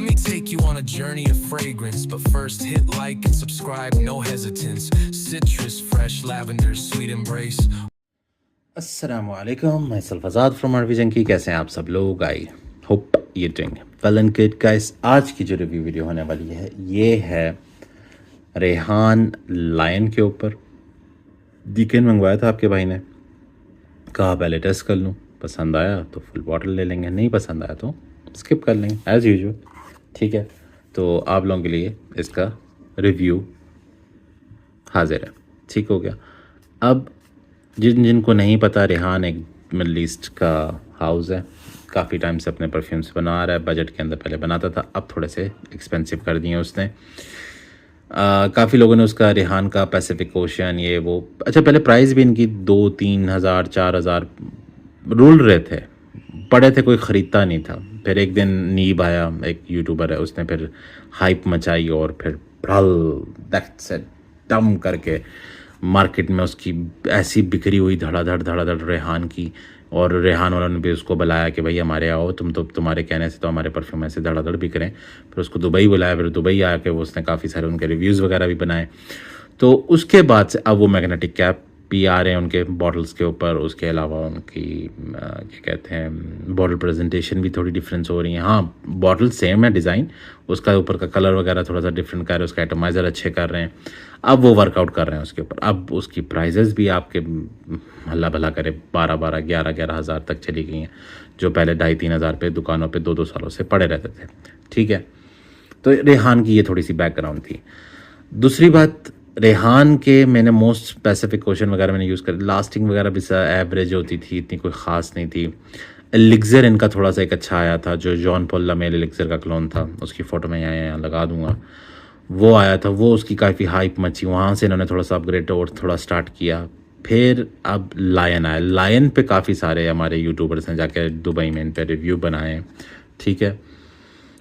me take you on a journey of fragrance, but first hit like and subscribe, no hesitance. Citrus, fresh lavender, sweet embrace. अस्सलाम वालेकुम, मैं सल्फाजाद from आरविजन की। कैसे हैं आप सब लोग? I hope you doing well and good guys. आज की जो रिव्यू वीडियो होने वाली है ये है रेहान लायन के ऊपर। डीकेन मंगवाया था आपके भाई ने, कहा पहले टेस्ट कर लूँ, पसंद आया तो फुल बॉटल ले लेंगे, नहीं पसंद आया तो स्किप कर लेंगे एज़ यूजुअल। ठीक है, तो आप लोगों के लिए इसका रिव्यू हाजिर है। ठीक हो गया। अब जिनको नहीं पता, रेहान एक मिडल ईस्ट का हाउस है, काफ़ी टाइम से अपने परफ्यूम्स बना रहा है। बजट के अंदर पहले बनाता था, अब थोड़े से एक्सपेंसिव कर दिए उसने। काफ़ी लोगों ने उसका रेहान का पैसिफिक ओशन ये वो, अच्छा पहले प्राइस भी इनकी 2-3 हज़ार 4 हज़ार रुल रहे थे, पड़े थे, कोई ख़रीदता नहीं था। फिर एक दिन नीब आया, एक यूट्यूबर है, उसने फिर हाइप मचाई और फिर दैट्स इट डम करके मार्केट में उसकी ऐसी बिक्री हुई धड़ाधड़ रेहान की। और रेहान वालों ने भी उसको बुलाया कि भाई हमारे आओ, तुम्हारे कहने से तो हमारे परफ्यूम ऐसे धड़ाधड़ बिक रहे हैं। फिर उसको दुबई बुलाया, फिर दुबई आके वो उसने काफ़ी सारे उनके रिव्यूज़ वगैरह भी बनाए। तो उसके बाद से अब वो मैग्नेटिक कैप भी आ रहे हैं उनके बॉटल्स के ऊपर। उसके अलावा उनकी क्या कहते हैं, बॉटल प्रेजेंटेशन भी थोड़ी डिफरेंस हो रही है। हाँ, बॉटल सेम है डिज़ाइन, उसका ऊपर का कलर वगैरह थोड़ा सा डिफरेंट कर रहे हैं, उसका एटमाइज़र अच्छे कर रहे हैं। अब वो वर्कआउट कर रहे हैं उसके ऊपर। अब उसकी प्राइजेस भी आपके अल्लाह भला करे 12-12, 11-11 हज़ार तक चली गई हैं, जो पहले 2,5-3 हज़ार पे दुकानों पे 2-2 सालों से पड़े रहते थे। ठीक है, तो रेहान की ये थोड़ी सी बैकग्राउंड थी। दूसरी बात, रेहान के मैंने मोस्ट स्पेसिफिक ओशन वगैरह मैंने यूज़ कर, लास्टिंग वगैरह भी एवरेज होती थी, इतनी कोई ख़ास नहीं थी। एलिक्ज़र इनका थोड़ा सा एक अच्छा आया था, जो जॉन पॉल लमेल एलिक्ज़र का क्लोन था, उसकी फ़ोटो मैं यहाँ लगा दूँगा। वो आया था, वो उसकी काफ़ी हाइप मची, वहाँ से इन्होंने थोड़ा सा अपग्रेड और थोड़ा स्टार्ट किया। फिर अब लायन आया। लायन पे काफ़ी सारे हमारे यूट्यूबर्स हैं जाके दुबई में इन पे रिव्यू बनाए। ठीक है,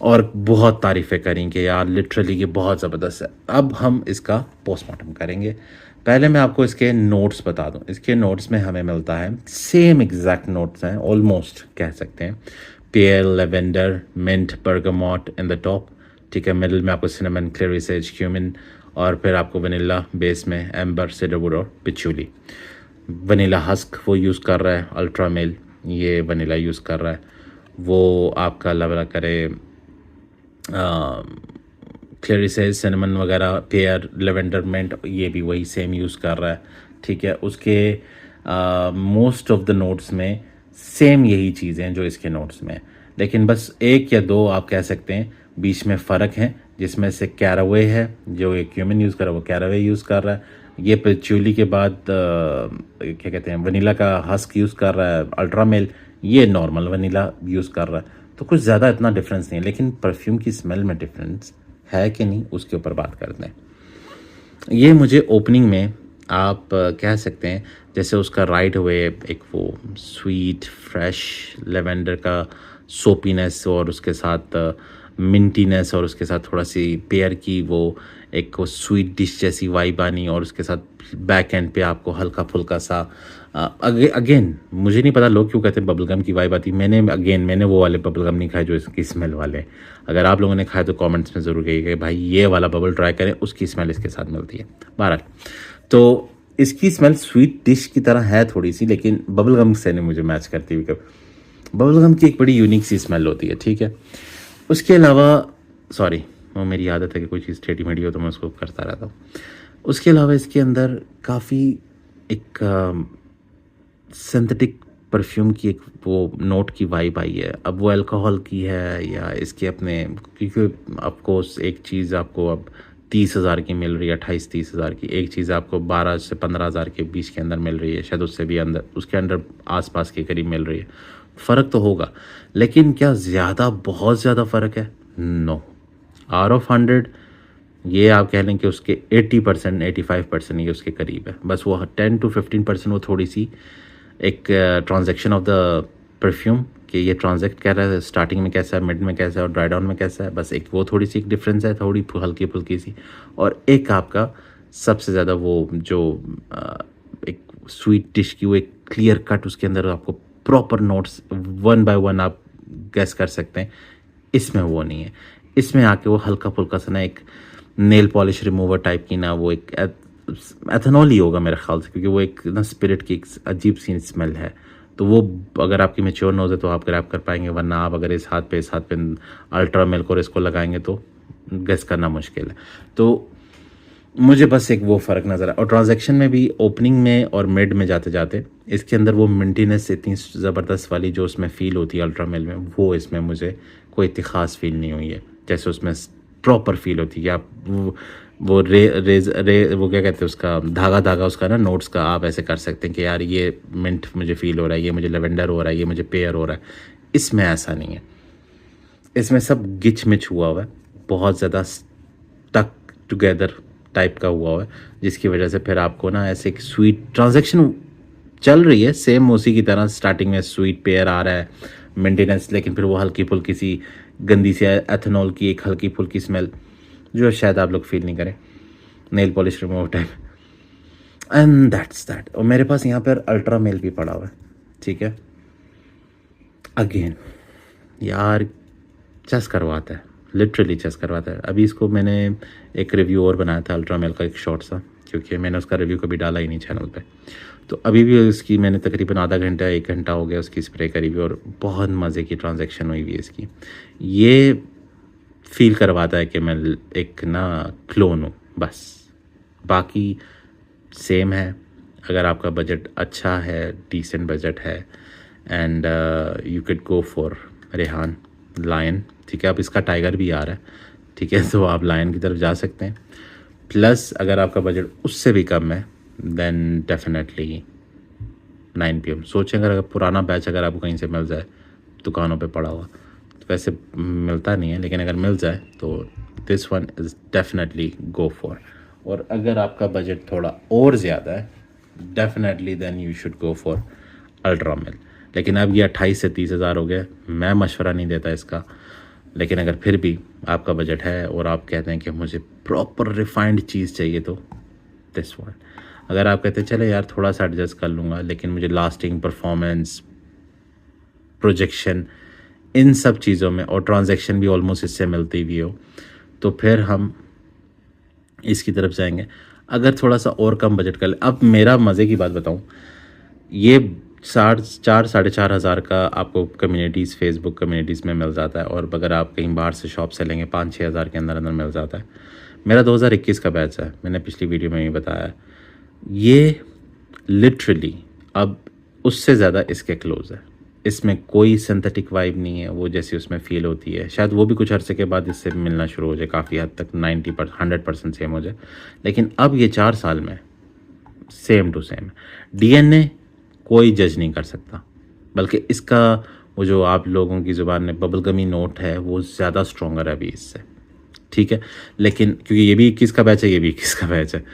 और बहुत तारीफ़ें करें कि यार लिटरली ये बहुत ज़बरदस्त है। अब हम इसका पोस्टमार्टम करेंगे। पहले मैं आपको इसके नोट्स बता दूं। इसके नोट्स में हमें मिलता है सेम एग्जैक्ट नोट्स हैं, ऑलमोस्ट कह सकते हैं। Pear, lavender, mint, bergamot in the top. ठीक है, मिडिल में आपको सिनेमन, क्लेरी सेज, क्यूमिन, और फिर आपको वनीला बेस में एम्बर, सिडरवुड और पिचूली। वनीला हस्क वो यूज़ कर रहा है, अल्ट्रा मेल ये वनीला यूज़ कर रहा है। वो आपका अल्लाह करे क्लेरी सेज, सिनेमन वगैरह, पेयर, लेवेंडर, मिंट ये भी वही सेम यूज़ कर रहा है। ठीक है, उसके मोस्ट ऑफ द नोट्स में सेम यही चीज़ें हैं जो इसके नोट्स में, लेकिन बस एक या दो आप कह सकते हैं बीच में फ़र्क है, जिसमें से कैरावे है, जो एक क्यूमिन यूज़ कर रहा है वो कैरावे यूज़ कर रहा है। ये पिचूली के बाद क्या कहते हैं, वनीला का हस्क यूज़ कर रहा है अल्ट्रा मेल, ये नॉर्मल वनीला यूज़ कर रहा है। तो कुछ ज़्यादा इतना डिफरेंस नहीं है, लेकिन परफ्यूम की स्मेल में डिफरेंस है कि नहीं उसके ऊपर बात करते हैं। ये मुझे ओपनिंग में आप कह सकते हैं जैसे उसका राइट वे एक वो स्वीट फ्रेश लेवेंडर का सोपीनेस, और उसके साथ मिंटीनेस, और उसके साथ थोड़ा सी पेयर की वो एक वो स्वीट डिश जैसी वाइब आनी, और उसके साथ बैक एंड पे आपको हल्का फुल्का सा अगेन मुझे नहीं पता लोग क्यों कहते हैं बबलगम की वाइब आती। मैंने वो वाले बबलगम नहीं खाए जो इसकी स्मेल वाले। अगर आप लोगों ने खाए तो कमेंट्स में ज़रूर कहिएगा भाई ये वाला बबल ट्राई करें, उसकी स्मेल इसके साथ मिलती है। बहरहाल, तो इसकी स्मेल स्वीट डिश की तरह है थोड़ी सी, लेकिन बबलगम से नहीं मुझे मैच करती हुई। बबलगम की एक बड़ी यूनिक सी स्मेल होती है। ठीक है, उसके अलावा सॉरी, वो मेरी आदत है कि कोई चीज़ टेढ़ी मेढ़ी हो तो मैं उसको करता रहता हूँ। उसके अलावा इसके अंदर काफ़ी एक सिंथेटिक परफ्यूम की एक वो नोट की वाइब आई है। अब वो अल्कोहल की है या इसके अपने, क्योंकि आपको एक चीज़ आपको अब 30 हज़ार की मिल रही है, 28-30 हज़ार की, एक चीज़ आपको 12 से 15 हज़ार के बीच के अंदर मिल रही है, शायद उससे भी अंदर, उसके अंदर आसपास के करीब मिल रही है। फ़र्क तो होगा, लेकिन क्या ज़्यादा बहुत ज़्यादा फ़र्क है? नो। आउट ऑफ 100 ये आप कह लें कि उसके 80%, 85% ये उसके करीब है। बस वो 10 to 15% वो थोड़ी सी एक ट्रांजैक्शन ऑफ द परफ्यूम कि ये ट्रांजैक्ट कर रहा है, स्टार्टिंग में कैसा है, मिड में कैसा है और ड्राई डाउन में कैसा है, बस एक वो थोड़ी सी एक डिफरेंस है, थोड़ी हल्की फुल्की सी। और एक आपका सबसे ज़्यादा वो जो एक स्वीट डिश की वो एक क्लियर कट, उसके अंदर आपको प्रॉपर नोट्स 1 by 1 आप गैस कर सकते हैं, इसमें वो नहीं है। इसमें आके वो हल्का फुल्का सा ना एक नेल पॉलिश रिमूवर टाइप की ना, वो एक एथेनॉल ही होगा मेरे ख्याल से, क्योंकि वो एक ना स्पिरिट की एक अजीब सी स्मेल है। तो वो अगर आपकी मेच्योर नोज है तो आप ग्रैब कर पाएंगे, वरना आप अगर इस हाथ पे अल्ट्रा मिल्क और इसको लगाएंगे तो गेस करना मुश्किल है। तो मुझे बस एक वो फ़र्क नज़र आया। और ट्रांजैक्शन में भी ओपनिंग में और मिड में जाते जाते इसके अंदर वो मिंटीनेस इतनी ज़बरदस्त वाली जो उसमें फ़ील होती है अल्ट्रा मिल में, वो इसमें मुझे कोई इतनी ख़ास फील नहीं हुई है जैसे उसमें प्रॉपर फील होती है। आप वो वो क्या कहते हैं उसका धागा उसका ना नोट्स का आप ऐसे कर सकते हैं कि यार ये मिंट मुझे फ़ील हो रहा है, ये मुझे लेवेंडर हो रहा है, ये मुझे पेयर हो रहा है। इसमें ऐसा नहीं है, इसमें सब गिच मिच हुआ है, बहुत ज़्यादा स्टक टुगेदर टाइप का हुआ है, जिसकी वजह से फिर आपको ना ऐसे एक स्वीट ट्रांजैक्शन चल रही है सेम उसी की तरह। स्टार्टिंग में स्वीट पेयर आ रहा है, मेंटेनेंस, लेकिन फिर वो हल्की फुल्की सी गंदी सी एथेनॉल की एक हल्की फुल्की स्मेल जो शायद आप लोग फील नहीं करें, nail polish remover type, and that's that. और मेरे पास यहाँ पर अल्ट्रा मेल भी पड़ा हुआ है, ठीक है। अगेन यार चस करवाता है, लिटरली चस करवाता है। अभी इसको मैंने एक रिव्यू और बनाया था अल्ट्रा मेल का, एक शॉर्ट सा, क्योंकि मैंने उसका रिव्यू कभी डाला ही नहीं चैनल पे। तो अभी भी उसकी मैंने तकरीबन आधा घंटा 1 घंटा हो गया उसकी स्प्रे करी हुई, और बहुत मज़े की ट्रांजैक्शन हुई हुई है इसकी। ये फील करवाता है कि मैं एक ना क्लोन हूँ बस, बाकी सेम है। अगर आपका बजट अच्छा है, डिसेंट बजट है, and you can go for Rehan lion, ठीक है। अब इसका टाइगर भी आ रहा है, ठीक है, तो आप लायन की तरफ जा सकते हैं। प्लस अगर आपका बजट उससे भी कम है देन डेफिनेटली 9 PM सोचें। अगर पुराना बैच अगर आपको कहीं से मिल जाए दुकानों पे पड़ा हुआ, तो वैसे मिलता नहीं है, लेकिन अगर मिल जाए तो this one is definitely go for. और अगर आपका बजट थोड़ा और ज़्यादा है definitely then you should go for ultra mill. लेकिन अब ये 28 से 30 हज़ार हो गया, मैं मशवरा नहीं देता इसका। लेकिन अगर फिर भी आपका बजट है और आप कहते हैं कि मुझे प्रॉपर रिफाइंड चीज़ चाहिए तो दिस वन। अगर आप कहते हैं चले यार थोड़ा सा एडजस्ट कर लूँगा, लेकिन मुझे लास्टिंग परफॉर्मेंस, प्रोजेक्शन, इन सब चीज़ों में, और ट्रांजैक्शन भी ऑलमोस्ट इससे मिलती भी हो, तो फिर हम इसकी तरफ जाएंगे। अगर थोड़ा सा और कम बजट कर ले, अब मेरा मज़े की बात बताऊँ, ये 4-4.5 हज़ार का आपको कम्युनिटीज़, फेसबुक कम्युनिटीज़ में मिल जाता है, और अगर आप कहीं बाहर से शॉप से लेंगे 5-6 हज़ार के अंदर अंदर मिल जाता है। मेरा 2021 का बैच है, मैंने पिछली वीडियो में भी बताया। ये लिटरली अब उससे ज़्यादा इसके क्लोज़ है, इसमें कोई सिंथेटिक वाइब नहीं है वो जैसी उसमें फ़ील होती है। शायद वो भी कुछ अरसे के बाद इससे मिलना शुरू हो जाए, काफ़ी हद तक 100% सेम हो जाए, लेकिन अब ये 4 साल में सेम टू सेम। DNA कोई जज नहीं कर सकता, बल्कि इसका वो जो आप लोगों की ज़ुबान में बबलगमी नोट है वो ज़्यादा स्ट्रॉन्गर है अभी इससे, ठीक है। लेकिन क्योंकि ये भी 21 का बैच है, ये भी 21 का बैच है,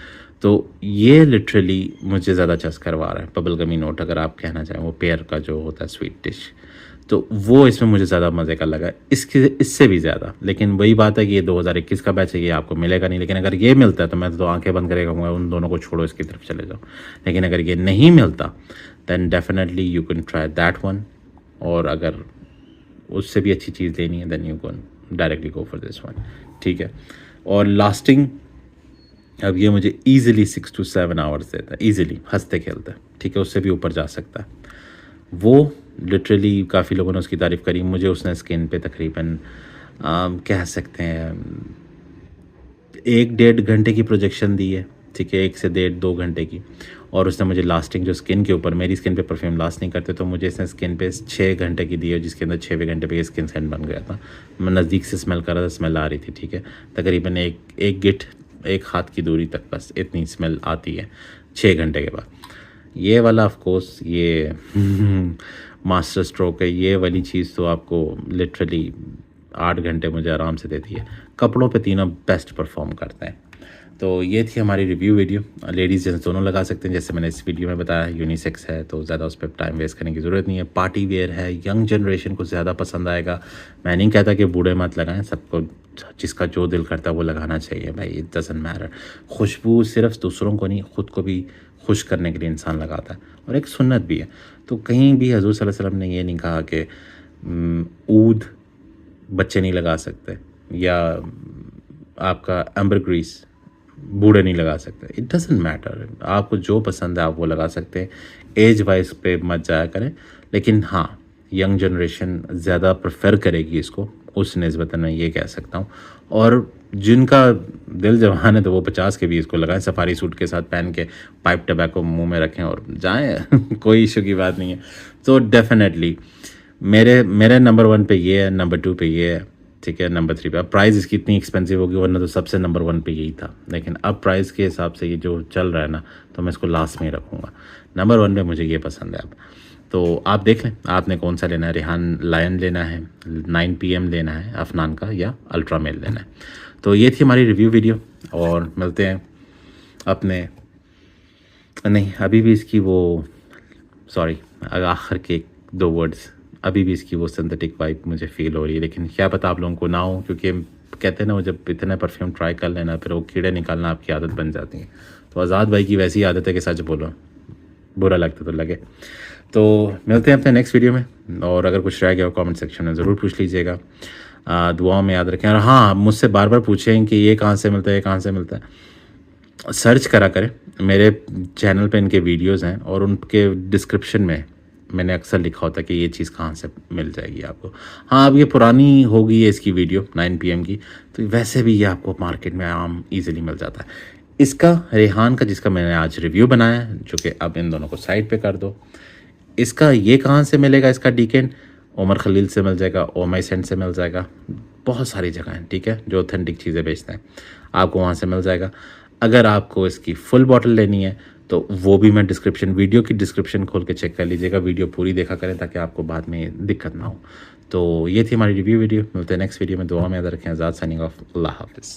तो ये लिटरली मुझे ज़्यादा चस करवा रहा है। बबलगमी नोट अगर आप कहना चाहें, वो पेयर का जो होता है स्वीट डिश, तो वो इसमें मुझे ज़्यादा मज़े का लगा, इससे भी ज़्यादा। लेकिन वही बात है कि ये 2021 का बैच है, ये आपको मिलेगा नहीं। लेकिन अगर ये मिलता है तो मैं तो आंखें बंद करके कहूँगा उन दोनों को छोड़ो, इसकी तरफ चले जाओ। लेकिन अगर ये नहीं मिलता then definitely you can try that one, और अगर उससे भी अच्छी चीज़ लेनी है then you can directly go for this one, ठीक है। और लास्टिंग अब ये मुझे ईज़िली 6 to 7 आवर्स देता है, ईज़िली हंसते खेलते, ठीक है। उससे भी ऊपर जा सकता है वो। लिटरली काफ़ी लोगों ने उसकी तारीफ़ करी, मुझे उसने स्किन पे तकरीबन कह सकते हैं 1-1.5 घंटे की प्रोजेक्शन दी है, ठीक है, 1 से 1.5-2 घंटे की। और उसने मुझे लास्टिंग जो स्किन के ऊपर, मेरी स्किन पे परफ्यूम लास्ट नहीं करते, तो मुझे इसने स्किन पे 6 घंटे की दी है, जिसके अंदर 6वें घंटे पे ये स्किन सेंट बन गया था। मैं नज़दीक से स्मेल कर रहा था, स्मेल आ रही थी, ठीक है। तकरीबन एक गिट, एक हाथ की दूरी तक बस इतनी स्मेल आती है 6 घंटे के बाद। ये वाला ऑफ कोर्स ये मास्टर स्ट्रोक है। ये वाली चीज़ तो आपको लिटरली 8 घंटे मुझे आराम से देती है। कपड़ों पे तीनों बेस्ट परफॉर्म करते हैं। तो ये थी हमारी रिव्यू वीडियो। लेडीज़ जेंट्स दोनों लगा सकते हैं, जैसे मैंने इस वीडियो में बताया। यूनिसेक्स है तो ज़्यादा उस पर टाइम वेस्ट करने की ज़रूरत नहीं है। पार्टी वेयर है, यंग जनरेशन को ज़्यादा पसंद आएगा। मैं नहीं कहता कि बूढ़े मत लगाएं, सबको जिसका जो दिल करता है वो लगाना चाहिए भाई, इट डजंट मैटर। खुशबू सिर्फ दूसरों को नहीं, ख़ुद को भी खुश करने के लिए इंसान लगाता है, और एक सुन्नत भी है। तो कहीं भी हज़ूर सल्लल्लाहु अलैहि वसल्लम ने ये नहीं कहा कि ऊद बच्चे नहीं लगा सकते, या आपका एम्बरग्रीस बूढ़े नहीं लगा सकते। इट डजेंट मैटर, आपको जो पसंद है आप वो लगा सकते हैं। एज वाइज पे मत जाया करें, लेकिन हाँ यंग जनरेशन ज़्यादा प्रेफर करेगी इसको, उस निस्बत मैं ये कह सकता हूँ। और जिनका दिल जवान है तो वो 50 के भी इसको लगाएं, सफारी सूट के साथ पहन के पाइप टबैको मुंह में रखें और जाएं कोई इशू की बात नहीं है। तो डेफिनेटली मेरे नंबर 1 पे ये है, नंबर 2 पे ये है, ठीक है, नंबर 3 पे। अब प्राइस इसकी इतनी एक्सपेंसिव होगी, वरना तो सबसे नंबर 1 पे यही था, लेकिन अब प्राइस के हिसाब से ये जो चल रहा है ना, तो मैं इसको लास्ट में ही रखूँगा। नंबर 1 पे मुझे ये पसंद है। अब तो आप देख लें आपने कौन सा लेना है, रेहान लायन लेना है, 9 PM लेना है अफनान का, या अल्ट्रा मेल लेना है। तो ये थी हमारी रिव्यू वीडियो, और मिलते हैं अपने, नहीं अभी भी इसकी वो, सॉरी आखिर के 2 वर्ड्स, अभी भी इसकी वो सिंथेटिक वाइब मुझे फील हो रही है, लेकिन क्या पता आप लोगों को ना हो, क्योंकि कहते हैं ना वो जब इतने परफ्यूम ट्राई कर लेना फिर वो कीड़े निकालना आपकी आदत बन जाती है। तो आज़ाद भाई की वैसी आदत है कि सच बोलो बुरा लगता तो लगे। तो मिलते हैं अपने नेक्स्ट वीडियो में, और अगर कुछ रह गया हो कमेंट सेक्शन में ज़रूर पूछ लीजिएगा। दुआओं में याद रखें, और हाँ मुझसे बार बार पूछें कि ये कहाँ से मिलता है, ये कहाँ से मिलता है। सर्च करा करें, मेरे चैनल पे इनके वीडियोस हैं, और उनके डिस्क्रिप्शन में मैंने अक्सर लिखा होता है कि ये चीज़ कहाँ से मिल जाएगी आपको। हाँ अब ये पुरानी हो गई है इसकी वीडियो 9 PM की, तो वैसे भी ये आपको मार्केट में आम ईजिली मिल जाता है। इसका रेहान का जिसका मैंने आज रिव्यू बनाया है, जो कि अब इन दोनों को साइड पे कर दो, इसका ये कहाँ से मिलेगा, इसका डीकेन उमर खलील से मिल जाएगा, ओमाई सेंट से मिल जाएगा, बहुत सारी जगह हैं, ठीक है, जो ऑथेंटिक चीज़ें बेचते हैं आपको वहाँ से मिल जाएगा। अगर आपको इसकी फुल बॉटल लेनी है तो वो भी मैं वीडियो की डिस्क्रिप्शन खोल के चेक कर लीजिएगा, वीडियो पूरी देखा करें ताकि आपको बाद में दिक्कत ना हो। तो ये थी हमारी रिव्यू वीडियो, मिलते हैं नेक्स्ट वीडियो में। दुआ में याद रखें। आज़ाद साइनिंग ऑफ, अल्लाह हाफिज़।